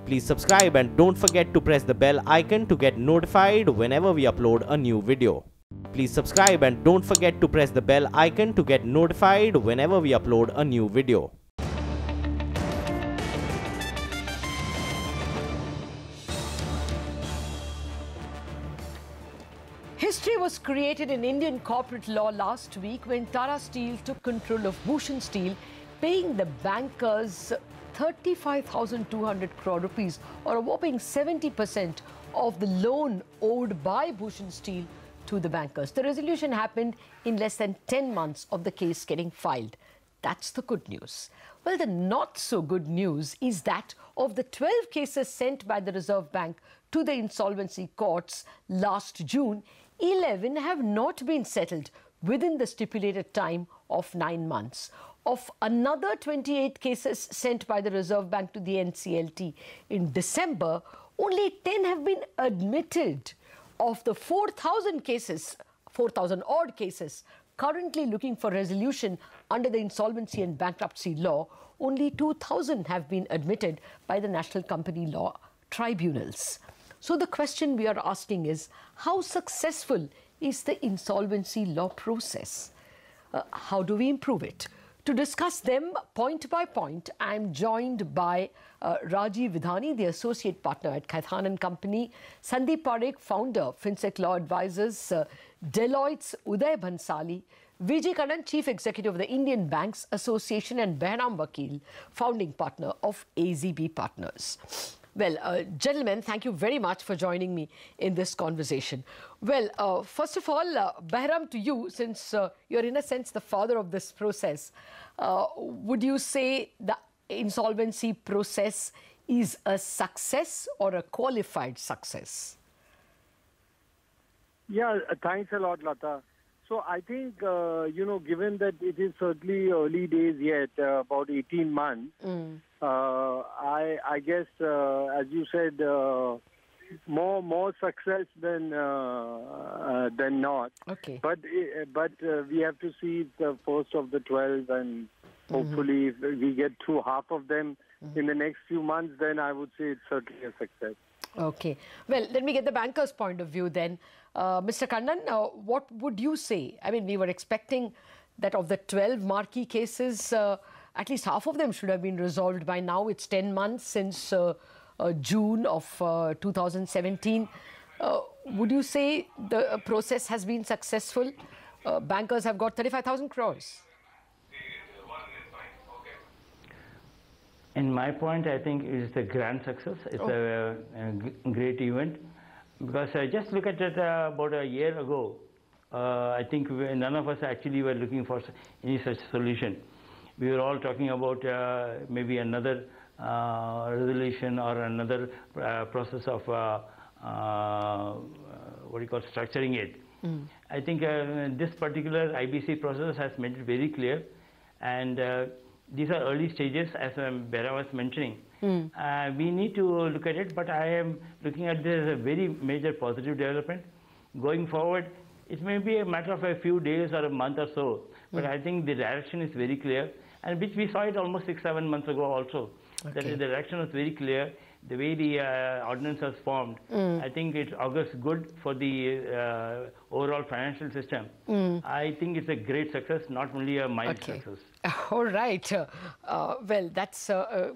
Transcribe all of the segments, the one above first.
Please subscribe and don't forget to press the bell icon to get notified whenever we upload a new video. Please subscribe and don't forget to press the bell icon to get notified whenever we upload a new video. History was created in Indian corporate law last week when Tata Steel took control of Bhushan Steel, paying the bankers 35,200 crore rupees, or a whopping 70% of the loan owed by Bhushan Steel to the bankers. The resolution happened in less than 10 months of the case getting filed. That's the good news. Well, the not so good news is that of the 12 cases sent by the Reserve Bank to the insolvency courts last June, 11 have not been settled within the stipulated time of 9 months. Of another 28 cases sent by the Reserve Bank to the NCLT in December, only 10 have been admitted. Of the 4,000 cases, 4,000 odd cases currently looking for resolution under the insolvency and bankruptcy law, only 2,000 have been admitted by the National Company Law tribunals. So the question we are asking is, how successful is the insolvency law process? How do we improve it? To discuss them point by point, I am joined by Rajiv Vidhani, the Associate Partner at Kaithan & Company, Sandeep Parekh, Founder, FinSec Law Advisors, Deloitte's Uday Bhansali, Vijay Kannan, Chief Executive of the Indian Banks Association, and Behram Vakil, Founding Partner of AZB Partners. Well, gentlemen, thank you very much for joining me in this conversation. Well, first of all, Behram, to you, since you're in a sense the father of this process, would you say the insolvency process is a success or a qualified success? Yeah, thanks a lot, Lata. So I think, given that it is certainly early days yet, about 18 months, I guess, as you said, more success than not. Okay. But we have to see the first of the 12, and hopefully if we get through half of them in the next few months, then I would say it's certainly a success. Okay. Well, let me get the banker's point of view then. Mr. Kannan, what would you say? I mean, we were expecting that of the 12 marquee cases, at least half of them should have been resolved by now. It's 10 months since June of 2017. Would you say the process has been successful? Bankers have got 35,000 crores. In my point, I think it is a grand success. It's a great event. Because just look at it about a year ago, I think none of us actually were looking for any such solution. We were all talking about maybe another resolution or another process of structuring it. I think this particular IBC process has made it very clear, and these are early stages, as Behram was mentioning. We need to look at it, but I am looking at this as a very major positive development. Going forward, it may be a matter of a few days or a month or so, but I think the direction is very clear, and which we saw it almost 6-7 months ago also. Okay. That the direction was very clear. The way the ordinance was formed, I think it augurs good for the overall financial system. I think it's a great success, not only a mild success. All right. Well, that's a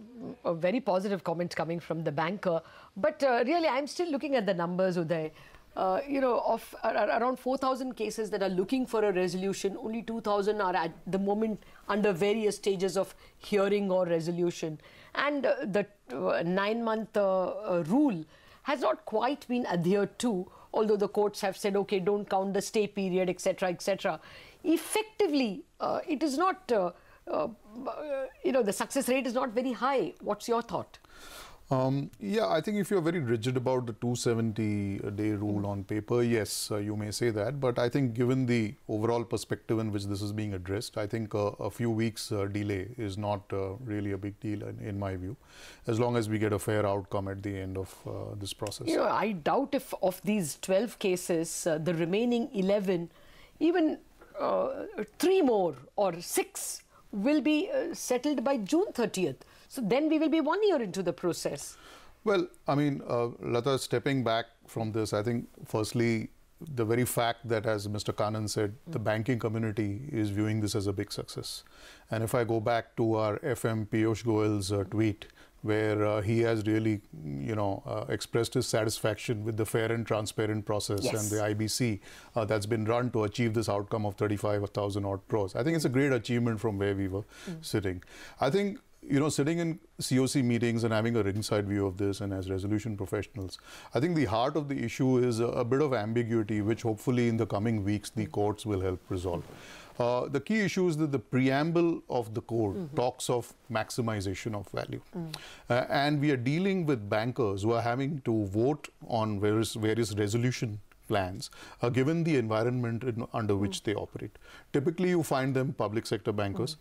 very positive comment coming from the banker. But really, I'm still looking at the numbers, Uday. Of around 4,000 cases that are looking for a resolution, only 2,000 are at the moment under various stages of hearing or resolution. And the 9-month rule has not quite been adhered to, although the courts have said, okay, don't count the stay period, etc., etc. Effectively, it is not, the success rate is not very high. What's your thought? Yeah, I think if you're very rigid about the 270-day rule on paper, yes, you may say that. But I think given the overall perspective in which this is being addressed, I think a few weeks delay is not really a big deal in my view, as long as we get a fair outcome at the end of this process. I doubt if of these 12 cases, the remaining 11, even 3 more or 6 will be settled by June 30th. So then we will be 1 year into the process. Well, I mean, Lata, stepping back from this, I think firstly, the very fact that, as Mr. Kannan said, the banking community is viewing this as a big success. And if I go back to our FM Piyush Goyal's tweet, where he has really, expressed his satisfaction with the fair and transparent process and the IBC that's been run to achieve this outcome of 35,000 odd crores. I think it's a great achievement from where we were sitting. I think, sitting in COC meetings and having a ringside view of this, and as resolution professionals, I think the heart of the issue is a bit of ambiguity, which hopefully in the coming weeks the courts will help resolve. The key issue is that the preamble of the code talks of maximization of value. And we are dealing with bankers who are having to vote on various resolution plans, given the environment under which they operate. Typically, you find them public sector bankers.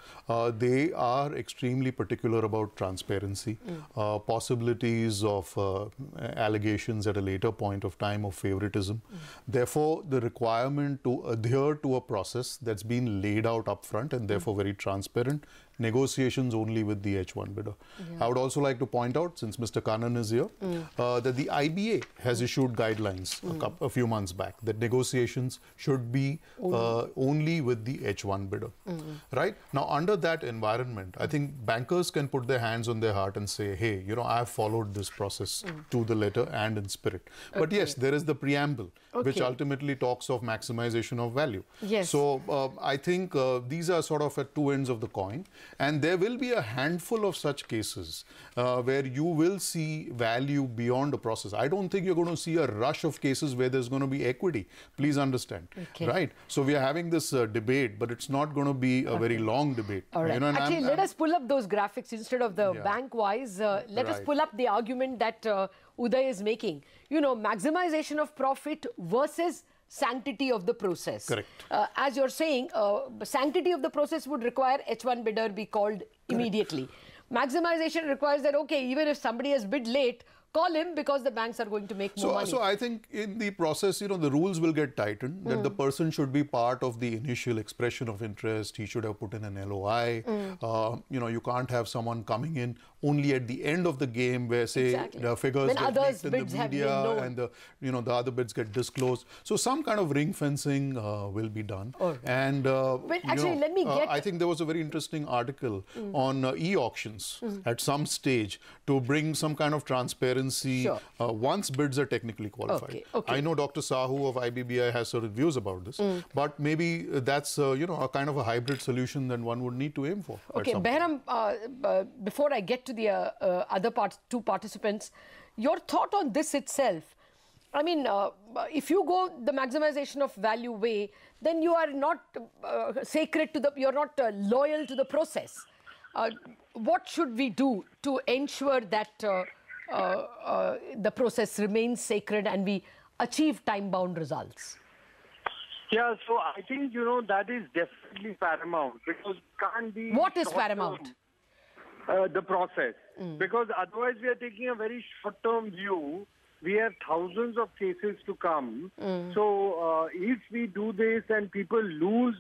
They are extremely particular about transparency, possibilities of allegations at a later point of time of favoritism. Therefore, the requirement to adhere to a process that's been laid out upfront and therefore very transparent, negotiations only with the H1 bidder. I would also like to point out, since Mr. Kannan is here, that the IBA has issued guidelines a few months back that negotiations should be only with the H1 bidder. Right? Now, under that environment, I think bankers can put their hands on their heart and say, hey, I have followed this process to the letter and in spirit. But yes, there is the preamble, which ultimately talks of maximization of value. So I think these are sort of at two ends of the coin. And there will be a handful of such cases where you will see value beyond the process. I don't think you're going to see a rush of cases where there's going to be equity. Please understand. Right? So we are having this debate, but it's not going to be a very long debate. All right. Actually, let us pull up those graphics instead of the bank-wise. Let us pull up the argument that Uday is making. Maximization of profit versus sanctity of the process. Correct. As you're saying, sanctity of the process would require H1 bidder be called immediately. Maximization requires that, okay, even if somebody has bid late, call him because the banks are going to make more money. So I think in the process, the rules will get tightened, that the person should be part of the initial expression of interest. He should have put in an LOI. You can't have someone coming in only at the end of the game where, say, the figures get leaked in the media and the other bids get disclosed. So some kind of ring fencing will be done. And actually, let me get... I think there was a very interesting article on e-auctions at some stage to bring some kind of transparency once bids are technically qualified. I know Dr. Sahu of IBBI has certain views about this, but maybe that's a kind of a hybrid solution that one would need to aim for. Okay, Behram, before I get to the other two participants, your thought on this itself. I mean, if you go the maximization of value way, then you are not sacred to you're not loyal to the process. What should we do to ensure that the process remains sacred and we achieve time-bound results? Yeah, so I think, that is definitely paramount, because it can't be... What is paramount? The process. Because otherwise we are taking a very short-term view. We have thousands of cases to come. So if we do this and people lose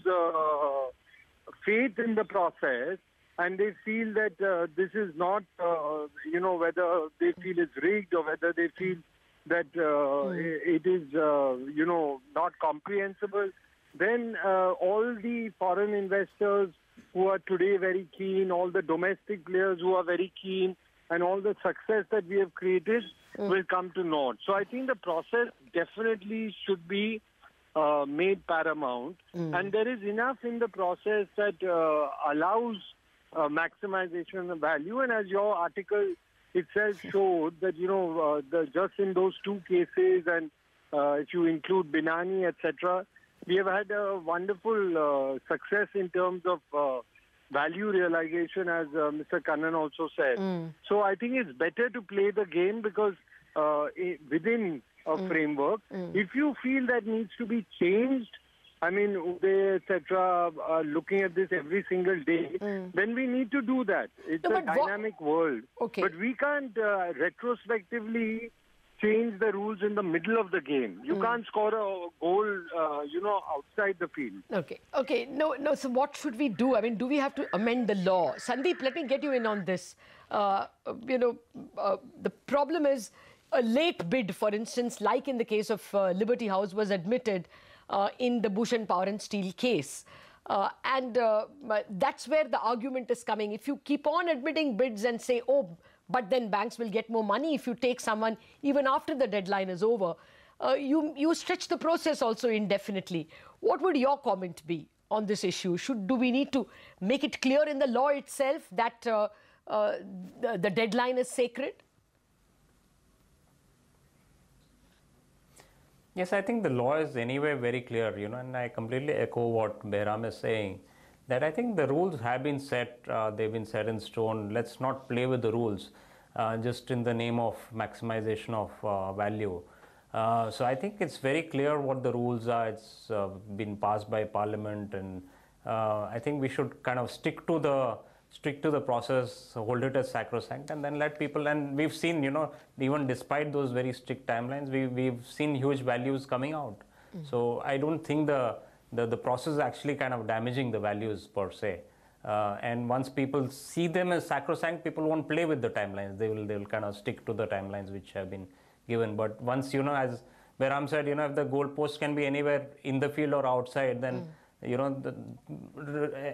faith in the process, and they feel that this is not, whether they feel it's rigged or whether they feel that it is, not comprehensible, then all the foreign investors who are today very keen, all the domestic players who are very keen, and all the success that we have created will come to naught. So I think the process definitely should be made paramount. And there is enough in the process that allows maximization of value. And as your article itself showed, that, just in those two cases, and if you include Binani, etc., we have had a wonderful success in terms of value realization, as Mr. Kannan also said. So I think it's better to play the game, because within a framework, if you feel that needs to be changed, I mean, Uday, etc., looking at this every single day, then we need to do that. It's a dynamic world. But we can't retrospectively change the rules in the middle of the game. You can't score a goal, outside the field. Okay. No. So what should we do? I mean, do we have to amend the law? Sandeep, let me get you in on this. the problem is a late bid, for instance, like in the case of Liberty House, was admitted in the Bhushan Power and Steel case. That's where the argument is coming. If you keep on admitting bids and say, oh, but then banks will get more money if you take someone even after the deadline is over, you stretch the process also indefinitely. What would your comment be on this issue? Do we need to make it clear in the law itself that the deadline is sacred? Yes, I think the law is anyway very clear, and I completely echo what Behram is saying, that I think the rules have been set, they've been set in stone. Let's not play with the rules just in the name of maximization of value. So I think it's very clear what the rules are. It's been passed by Parliament, and I think we should kind of stick to the process, hold it as sacrosanct, and then let people. And we've seen, even despite those very strict timelines, we've seen huge values coming out. So I don't think the process is actually kind of damaging the values per se. And once people see them as sacrosanct, people won't play with the timelines. They'll kind of stick to the timelines which have been given. But once, as Behram said, if the goalpost can be anywhere in the field or outside, then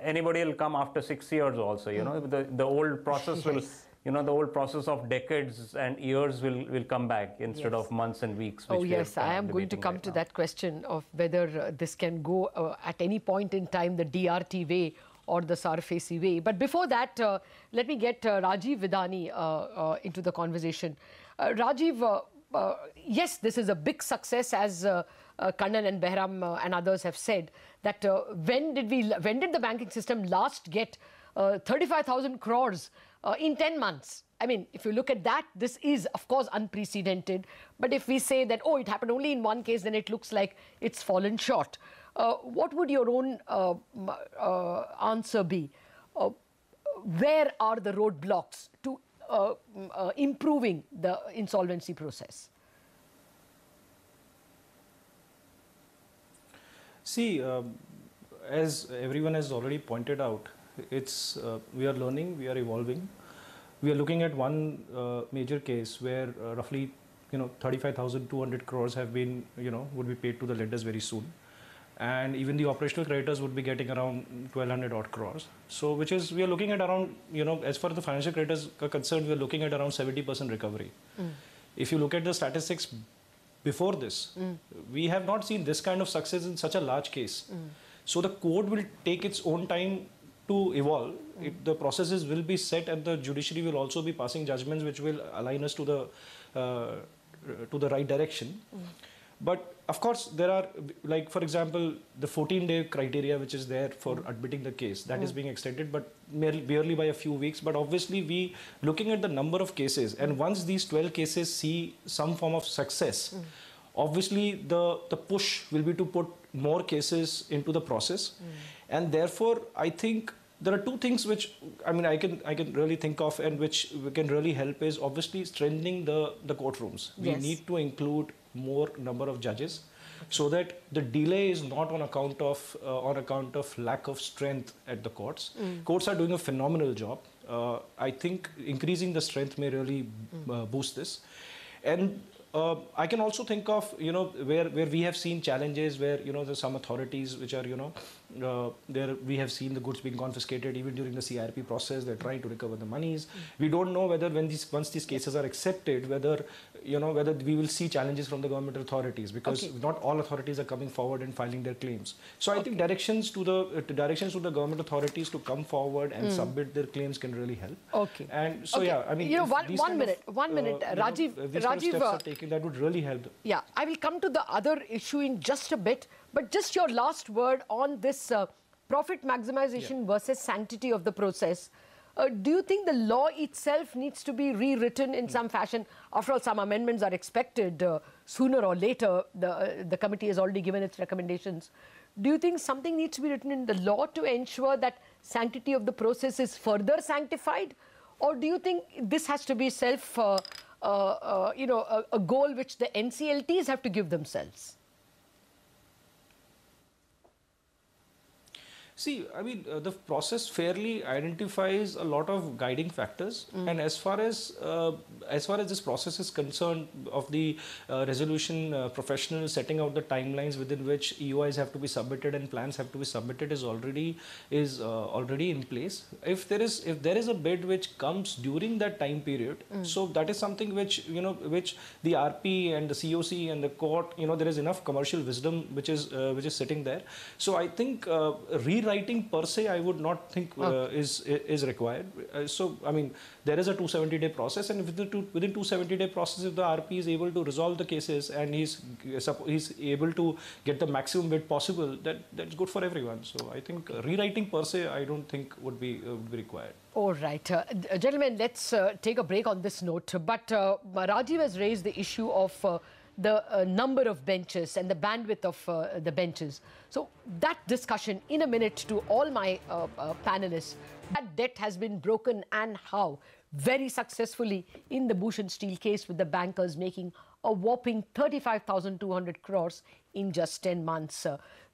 anybody will come after 6 years also. The old process will, the old process of decades and years will come back instead of months and weeks. Oh yes, I am going to come to that question of whether this can go at any point in time the DRT way or the Sarfesi way. But before that, let me get Rajiv Vidhani into the conversation. Rajiv, yes, this is a big success, as Kannan and Behram and others have said, that when did the banking system last get 35,000 crores in 10 months? I mean, if you look at that, this is, of course, unprecedented. But if we say that, oh, it happened only in one case, then it looks like it's fallen short. What would your own answer be? Where are the roadblocks to improving the insolvency process? See, as everyone has already pointed out, we are learning, we are evolving. We are looking at one major case where roughly 35,200 crores have been would be paid to the lenders very soon, and even the operational creditors would be getting around 1,200 odd crores. So we are looking at around, as far as the financial creditors are concerned, we are looking at around 70% recovery. If you look at the statistics before this, we have not seen this kind of success in such a large case. So the code will take its own time to evolve. The processes will be set, and the judiciary will also be passing judgments which will align us to the right direction. But of course, there are, like for example, the 14-day criteria which is there for admitting the case, that is being extended, but barely by a few weeks. But obviously, we looking at the number of cases, and once these 12 cases see some form of success, obviously the push will be to put more cases into the process. And therefore, I think there are two things which I can really think of, and which can really help, is obviously strengthening the courtrooms. We need to include more number of judges, so that the delay is not on account of lack of strength at the courts. Courts are doing a phenomenal job. I think increasing the strength may really boost this. And I can also think of, where we have seen challenges where, there's some authorities which are, there we have seen the goods being confiscated even during the CRP process. They're trying to recover the monies. We don't know whether once these cases are accepted, whether we will see challenges from the government authorities, because not all authorities are coming forward and filing their claims. So I think directions to the government authorities to come forward and submit their claims can really help. And so one minute, Rajiv, that would really help. Yeah, I will come to the other issue in just a bit, but just your last word on this profit maximization versus sanctity of the process. Do you think the law itself needs to be rewritten in some fashion? After all, some amendments are expected sooner or later. The committee has already given its recommendations. Do you think something needs to be written in the law to ensure that sanctity of the process is further sanctified? Or do you think this has to be a goal which the NCLTs have to give themselves? See, I mean, the process fairly identifies a lot of guiding factors, and as far as this process is concerned, of the resolution professionals setting out the timelines within which EOIs have to be submitted and plans have to be submitted is already in place. If there is a bid which comes during that time period, so that is something which which the RP and the COC and the court, there is enough commercial wisdom which is sitting there. So I think rewriting per se, I would not think is required. So I mean, there is a 270-day process, and within 270-day process, if the RP is able to resolve the cases and he's able to get the maximum bid possible, that's good for everyone. So I think rewriting per se, I don't think would be required. All right, gentlemen, let's take a break on this note. But Rajiv has raised the issue of the number of benches and the bandwidth of the benches. So that discussion in a minute to all my panelists. That debt has been broken, and how? Very successfully in the Bhushan Steel case, with the bankers making a whopping 35,200 crores in just 10 months.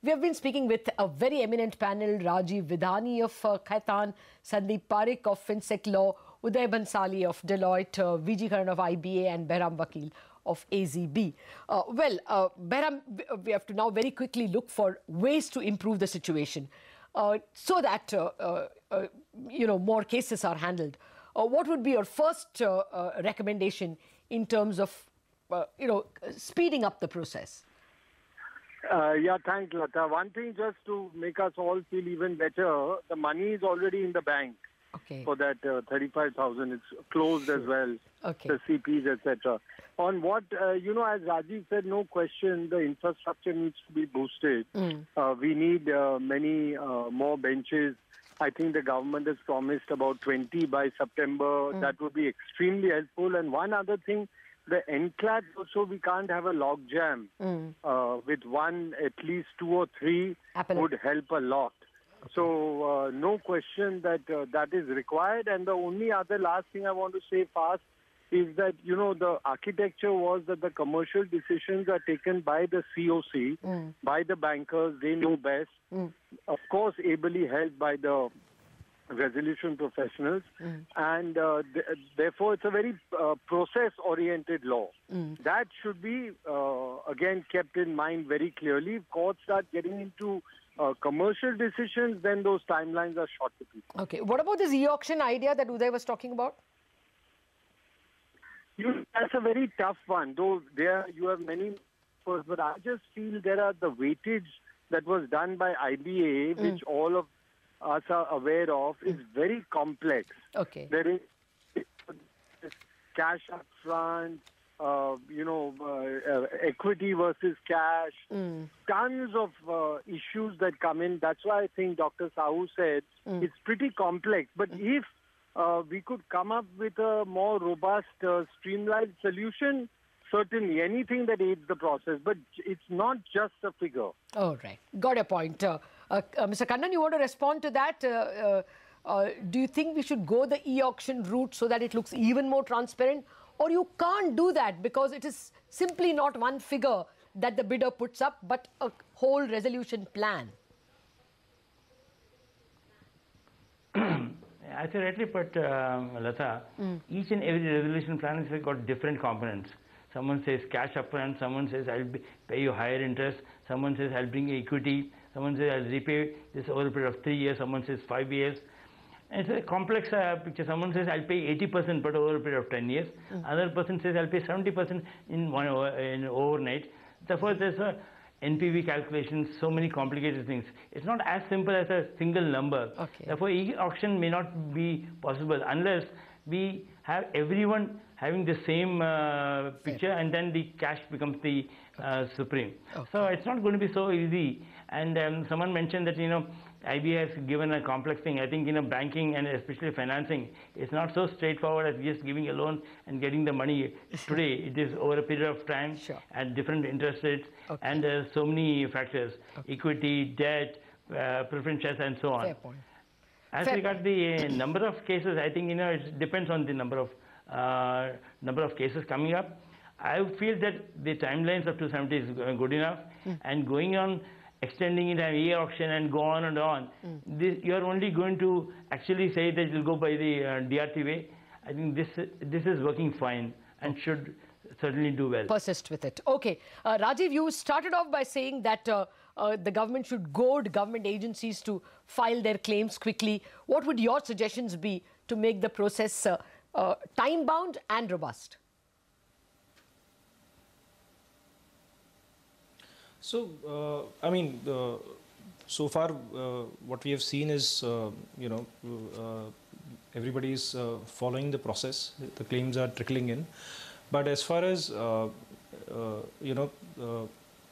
We have been speaking with a very eminent panel: Rajiv Vidhani of Khaitan, Sandeep Parekh of FinSec Law, Uday Bansali of Deloitte, VG Karan of IBA, and Behram Vakil of AZB. Behram, we have to now very quickly look for ways to improve the situation so that more cases are handled. What would be your first recommendation in terms of speeding up the process? Yeah, thanks, Lata. One thing, just to make us all feel even better, the money is already in the bank. Okay. For that 35,000, it's closed as well. Okay. The CPs, etc. On what as Rajiv said, no question, the infrastructure needs to be boosted. We need many more benches. I think the government has promised about 20 by September. That would be extremely helpful. And one other thing, the NCLT also, we can't have a log jam. With one, at least 2 or 3 would help a lot. So no question that that is required. And the only other last thing I want to say fast is that, the architecture was that the commercial decisions are taken by the COC, by the bankers. They know best. Of course, ably helped by the resolution professionals. And therefore, it's a very process-oriented law. That should be, again, kept in mind very clearly. If courts start getting into commercial decisions, then those timelines are short to people. Okay. What about this e-auction idea that Uday was talking about? That's a very tough one, though you have many, but I just feel there are the weightage that was done by IBA, which all of us are aware of, is very complex. Okay. There is cash up front, equity versus cash, tons of issues that come in. That's why I think Dr. Sahu said it's pretty complex. But if we could come up with a more robust, streamlined solution, certainly anything that aids the process. But it's not just a figure. All right. Got a point. Mr. Kannan, you want to respond to that? Do you think we should go the e-auction route so that it looks even more transparent? Or you can't do that because it is simply not one figure that the bidder puts up, but a whole resolution plan? As you rightly put, Lata, each and every resolution plan has got different components. Someone says cash upfront, someone says I'll pay you higher interest, someone says I'll bring equity, someone says I'll repay this over a period of 3 years, someone says 5 years. And it's a complex picture. Someone says I'll pay 80% but over a period of 10 years. Another person says I'll pay 70% in overnight. Therefore, there's a NPV calculations, so many complicated things. It's not as simple as a single number. Okay. Therefore, e-auction may not be possible unless we have everyone having the same picture, and then the cash becomes the supreme. Okay. So it's not going to be so easy. And someone mentioned that, IBA has given a complex thing. I think, banking and especially financing, it's not so straightforward as just giving a loan and getting the money today. It is over a period of time at different interest rates, and there's so many factors, equity, debt, preference shares, and so on. Fair point. As regards the number of cases, I think, it depends on the number of cases coming up. I feel that the timelines of 270 is good enough, and going on extending it an e-auction and go on and on. You are only going to actually say that it will go by the DRT way. I think this is working fine and should certainly do well. Persist with it. Okay. Rajiv, you started off by saying that the government should goad government agencies to file their claims quickly. What would your suggestions be to make the process time-bound and robust? So, I mean, so far what we have seen is, everybody is following the process. The claims are trickling in. But as far as,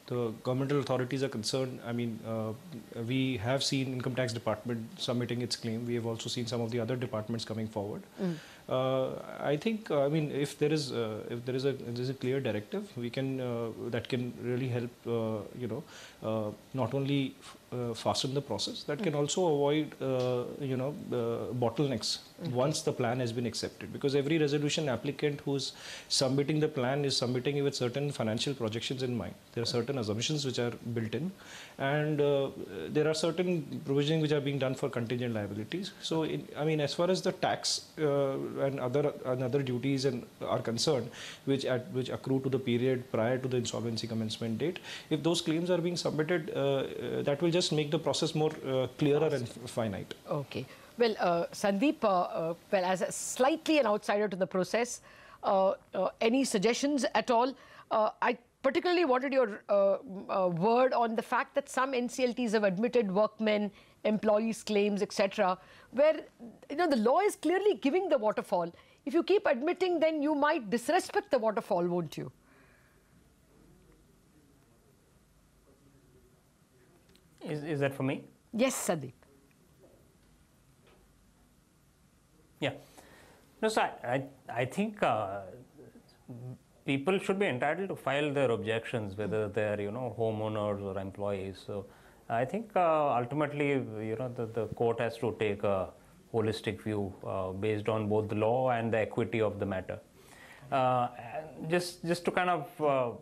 the governmental authorities are concerned, I mean, we have seen Income Tax Department submitting its claim. We have also seen some of the other departments coming forward. I think, I mean, if there is a clear directive, we can that can really help, not only fasten the process, that can also avoid, bottlenecks once the plan has been accepted. Because every resolution applicant who's submitting the plan is submitting it with certain financial projections in mind. There are certain assumptions which are built in, and there are certain provisions which are being done for contingent liabilities. So, I mean, as far as the tax and other duties are concerned, which accrue to the period prior to the insolvency commencement date, if those claims are being submitted, that will just make the process more clearer and finite. Okay. Well, Sandeep, well, as slightly an outsider to the process, any suggestions at all? I particularly wanted your word on the fact that some NCLTs have admitted workmen, employees' claims, etc., where the law is clearly giving the waterfall. If you keep admitting, then you might disrespect the waterfall, won't you? Is that for me? Yes, Sandeep. Yeah. No, so I think people should be entitled to file their objections, whether they're homeowners or employees. So I think ultimately the court has to take a holistic view based on both the law and the equity of the matter. Just to kind of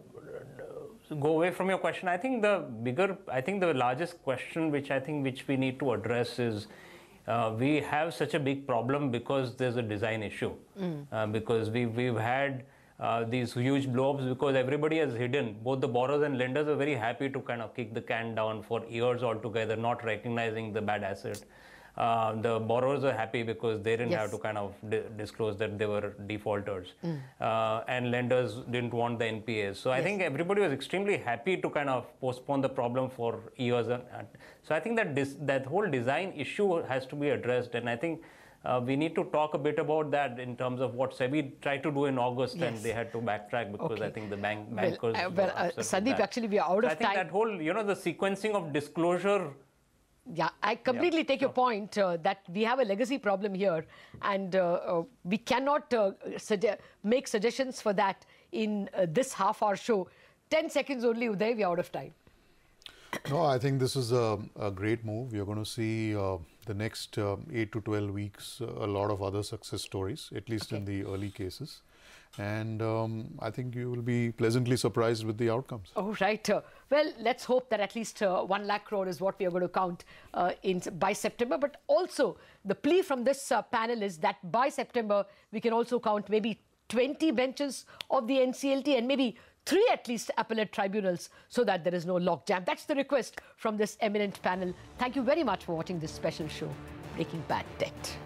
go away from your question, I think the largest question which we need to address is we have such a big problem because there's a design issue. Because we've had these huge blow-ups because everybody has hidden. Both the borrowers and lenders are very happy to kind of kick the can down for years altogether, not recognizing the bad asset. The borrowers are happy because they didn't have to kind of disclose that they were defaulters. And lenders didn't want the NPAs. So I think everybody was extremely happy to kind of postpone the problem for years. So I think that whole design issue has to be addressed. And I think we need to talk a bit about that in terms of what SEBI tried to do in August, and they had to backtrack because I think the bankers... Sandeep, actually we are out of time. I think that whole, the sequencing of disclosure... Yeah, I completely take your point that we have a legacy problem here, and we cannot make suggestions for that in this half-hour show. 10 seconds only, Uday, we are out of time. No, I think this is a great move. You're going to see the next 8 to 12 weeks a lot of other success stories, at least in the early cases. And I think you will be pleasantly surprised with the outcomes. Oh, right. Well, let's hope that at least 1 lakh crore is what we are going to count by September. But also, the plea from this panel is that by September, we can also count maybe 20 benches of the NCLT and maybe 3 at least appellate tribunals so that there is no logjam. That's the request from this eminent panel. Thank you very much for watching this special show, Breaking Bad Debt.